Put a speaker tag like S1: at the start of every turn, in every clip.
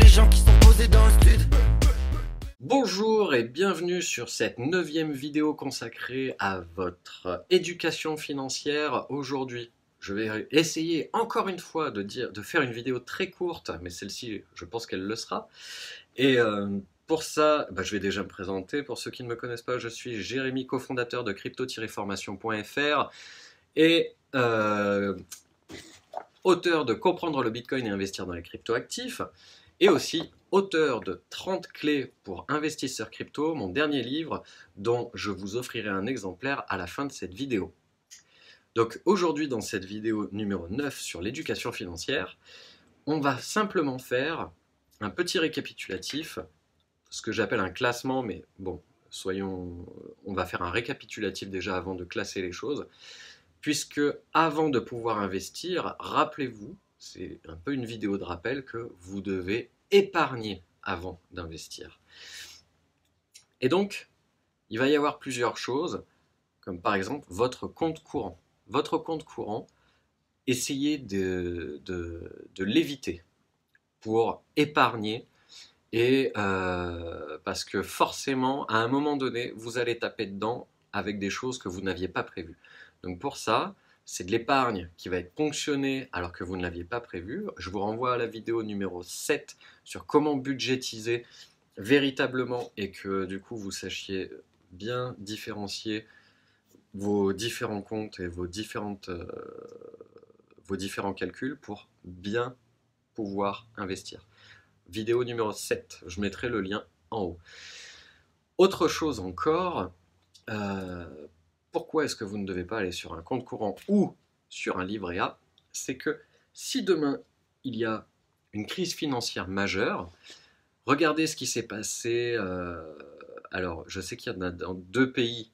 S1: des gens qui sont posés dans le stud.
S2: Bonjour et bienvenue sur cette 9e vidéo consacrée à votre éducation financière. Aujourd'hui, je vais essayer encore une fois de faire une vidéo très courte, mais celle-ci, je pense qu'elle le sera. Et pour ça, je vais déjà me présenter. Pour ceux qui ne me connaissent pas, je suis Jérémy, cofondateur de crypto-formation.fr et auteur de Comprendre le Bitcoin et investir dans les cryptoactifs, et aussi auteur de 30 clés pour investisseurs crypto, mon dernier livre dont je vous offrirai un exemplaire à la fin de cette vidéo. Donc aujourd'hui, dans cette vidéo numéro 9 sur l'éducation financière, on va simplement faire un petit récapitulatif, ce que j'appelle un classement, mais bon, on va faire un récapitulatif déjà avant de classer les choses, puisque avant de pouvoir investir, rappelez-vous, c'est un peu une vidéo de rappel, que vous devez épargner avant d'investir. Et donc, il va y avoir plusieurs choses, comme par exemple votre compte courant. Votre compte courant, essayez de l'éviter pour épargner, et parce que forcément, à un moment donné, vous allez taper dedans avec des choses que vous n'aviez pas prévues. Donc pour ça, c'est de l'épargne qui va être ponctionnée alors que vous ne l'aviez pas prévu. Je vous renvoie à la vidéo numéro 7 sur comment budgétiser véritablement et que du coup vous sachiez bien différencier vos différents comptes et vos différents calculs pour bien pouvoir investir. Vidéo numéro 7, je mettrai le lien en haut. Autre chose encore, pourquoi est-ce que vous ne devez pas aller sur un compte courant ou sur un livret A? C'est que si demain il y a une crise financière majeure, regardez ce qui s'est passé. Alors, je sais qu'il y en a dans 2 pays,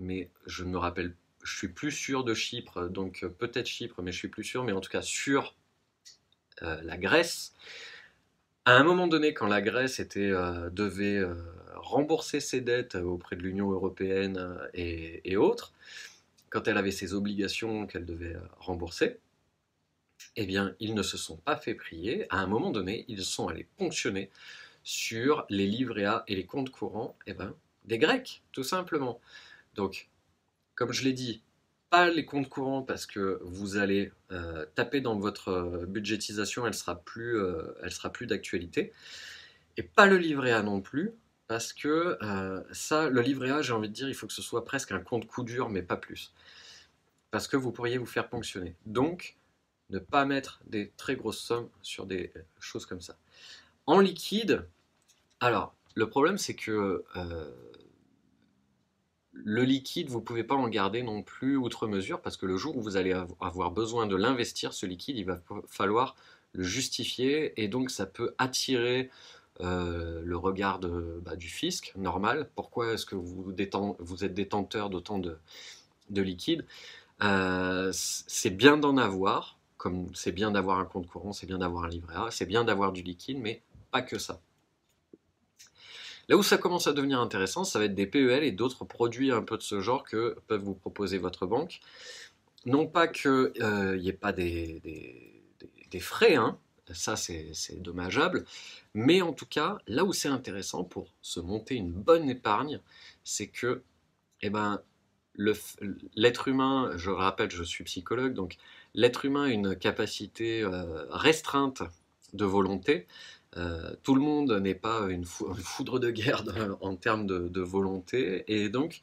S2: mais je me rappelle, je suis plus sûr de Chypre, donc peut-être Chypre, mais je suis plus sûr, mais en tout cas sur la Grèce. À un moment donné, quand la Grèce devait rembourser ses dettes auprès de l'Union européenne et autres, quand elle avait ses obligations qu'elle devait rembourser, eh bien, ils ne se sont pas fait prier. À un moment donné, ils sont allés ponctionner sur les livrets A et les comptes courants des Grecs, tout simplement. Donc, comme je l'ai dit, pas les comptes courants parce que vous allez taper dans votre budgétisation, elle sera plus d'actualité. Et pas le livret A non plus, parce que le livret A, j'ai envie de dire, il faut que ce soit presque un compte coup dur, mais pas plus. Parce que vous pourriez vous faire ponctionner. Donc, ne pas mettre des très grosses sommes sur des choses comme ça. En liquide, alors, le problème c'est que le liquide, vous ne pouvez pas en garder non plus outre mesure, parce que le jour où vous allez avoir besoin de l'investir, ce liquide, il va falloir le justifier, et donc ça peut attirer le regard du fisc, normal. Pourquoi est-ce que vous êtes détenteur d'autant de liquide? C'est bien d'en avoir, comme c'est bien d'avoir un compte courant, c'est bien d'avoir un livret A, c'est bien d'avoir du liquide, mais pas que ça. Là où ça commence à devenir intéressant, ça va être des PEL et d'autres produits un peu de ce genre que peuvent vous proposer votre banque. Non pas qu'il n'y ait pas des frais, hein, ça c'est dommageable, mais en tout cas, là où c'est intéressant pour se monter une bonne épargne, c'est que l'être humain, je rappelle, je suis psychologue, donc l'être humain a une capacité restreinte de volonté. Tout le monde n'est pas une foudre de guerre en termes de volonté, et donc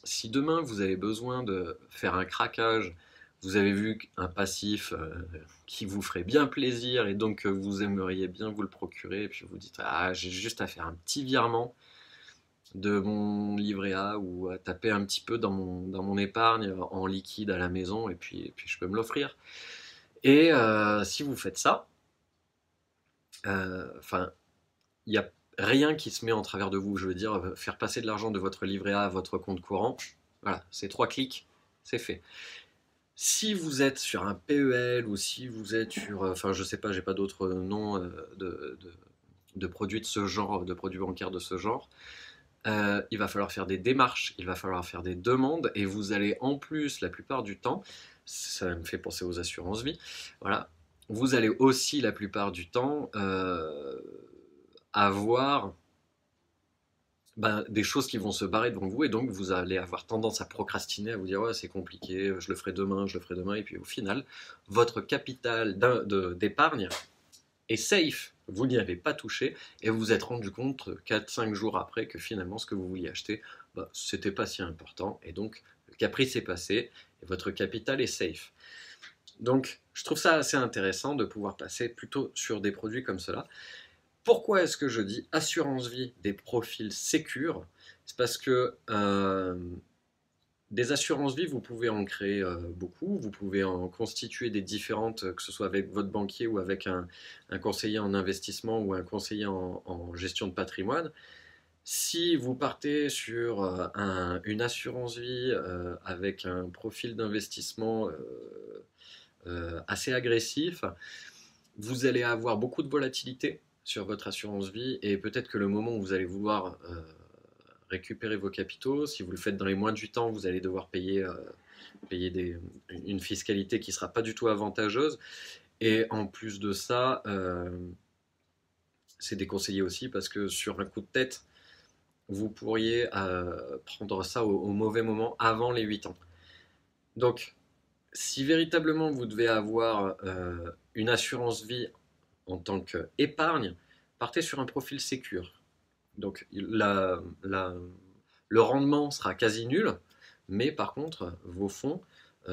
S2: si demain vous avez besoin de faire un craquage, vous avez vu un passif qui vous ferait bien plaisir et donc vous aimeriez bien vous le procurer, et puis vous dites j'ai juste à faire un petit virement de mon livret A ou à taper un petit peu dans mon épargne en liquide à la maison, et puis je peux me l'offrir. Et si vous faites ça, il n'y a rien qui se met en travers de vous. Je veux dire, faire passer de l'argent de votre livret A à votre compte courant, voilà, c'est 3 clics, c'est fait. Si vous êtes sur un PEL ou si vous êtes sur, je sais pas, j'ai pas d'autres noms de produits de ce genre, de produits bancaires de ce genre, il va falloir faire des démarches, il va falloir faire des demandes, et vous allez en plus, la plupart du temps, ça me fait penser aux assurances vie, voilà, vous allez aussi la plupart du temps avoir des choses qui vont se barrer devant vous et donc vous allez avoir tendance à procrastiner, à vous dire ouais c'est compliqué, je le ferai demain et puis au final votre capital d'épargne est safe, vous n'y avez pas touché et vous vous êtes rendu compte 4-5 jours après que finalement ce que vous vouliez acheter, c'était pas si important et donc le caprice est passé et votre capital est safe. Donc je trouve ça assez intéressant de pouvoir passer plutôt sur des produits comme cela. Pourquoi est-ce que je dis assurance vie des profils sécures? C'est parce que des assurances vie, vous pouvez en créer beaucoup, vous pouvez en constituer des différentes, que ce soit avec votre banquier ou avec un conseiller en investissement ou un conseiller en gestion de patrimoine. Si vous partez sur une assurance vie avec un profil d'investissement assez agressif, vous allez avoir beaucoup de volatilité sur votre assurance vie et peut-être que le moment où vous allez vouloir récupérer vos capitaux, si vous le faites dans les moins de 8 ans, vous allez devoir payer une fiscalité qui ne sera pas du tout avantageuse. Et en plus de ça, c'est déconseillé aussi parce que sur un coup de tête, vous pourriez prendre ça au mauvais moment avant les 8 ans. Donc, si véritablement vous devez avoir une assurance vie en tant qu'épargne, partez sur un profil sécure. Donc le rendement sera quasi nul, mais par contre, vos fonds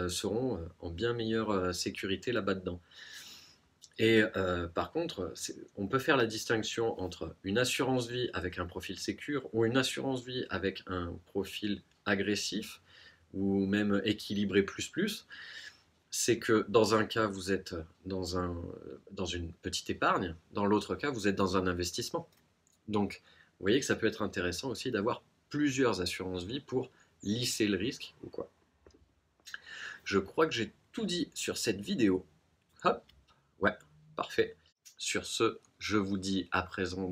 S2: seront en bien meilleure sécurité là-bas dedans. Et par contre, on peut faire la distinction entre une assurance vie avec un profil sécure ou une assurance vie avec un profil agressif ou même équilibré plus. C'est que dans un cas, vous êtes dans une petite épargne, dans l'autre cas, vous êtes dans un investissement. Donc, vous voyez que ça peut être intéressant aussi d'avoir plusieurs assurances vie pour lisser le risque ou quoi. Je crois que j'ai tout dit sur cette vidéo. Hop, ouais, parfait. Sur ce, je vous dis à présent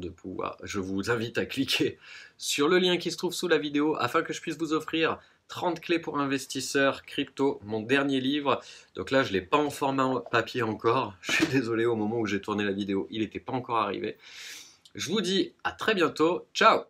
S2: je vous invite à cliquer sur le lien qui se trouve sous la vidéo afin que je puisse vous offrir 30 clés pour investisseurs crypto, mon dernier livre. Donc là, je ne l'ai pas en format papier encore. Je suis désolé, au moment où j'ai tourné la vidéo, il n'était pas encore arrivé. Je vous dis à très bientôt. Ciao!